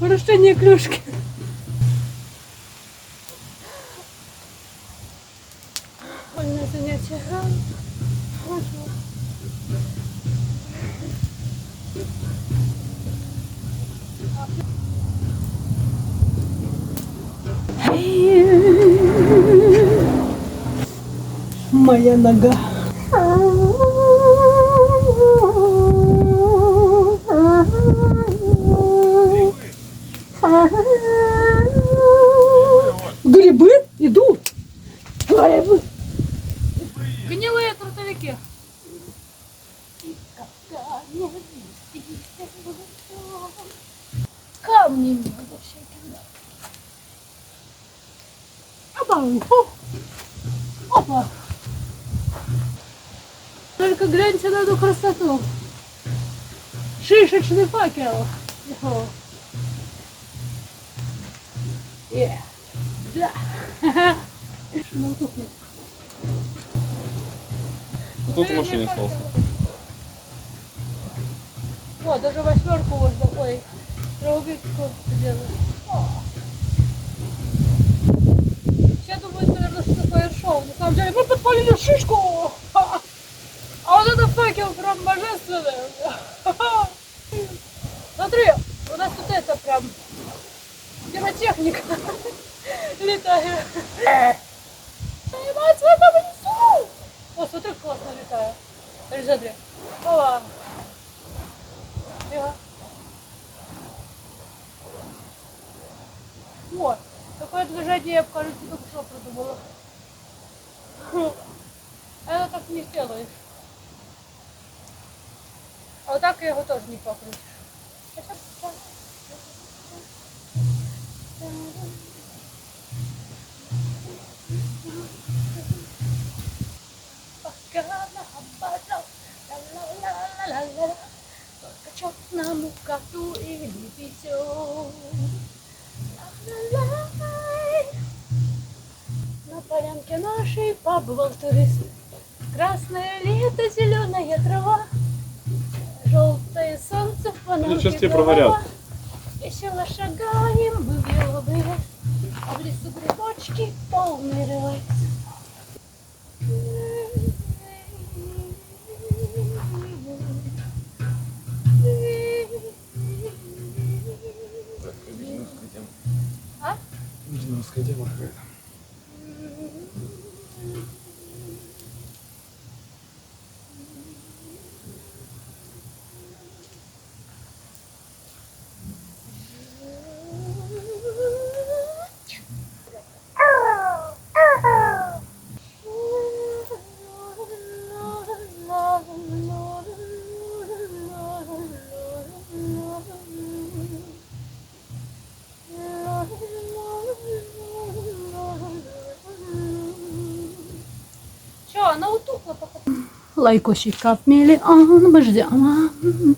Вращение клюшки. Вольное занятие. Моя нога. Грибы идут. Грибы. Гнилые трутовики. Камни надо всякие. Опа. Опа. Только гляньте на эту красоту. Шишечный факел. Да. Тут в машине остался. Вот, даже восьмерку можно. Ой, травубитку сделать. Все думают, наверное, что такое шоу. На самом деле мы подпалили шишку. А вот это факел прям божественный. Смотри, у нас тут это прям пиротехника летает. Мать свою маму несу! О, смотри, классно летает. Смотри. Опа. Вот. Такое движение я, кажется, только что придумала. Это так не сделаешь. А вот так я его тоже не покрутишь. Только черному коту или везет. На полянке нашей побывал турист. Красное лето, зеленая трава, желтое солнце в панамке. Сейчас тебе прогорят. Весело шагаем мы в белый лес, а в лесу грибочки полный релакс. А? Динамская тема какая-то. Она утухла пока. Лайкосик миллион мы ждем.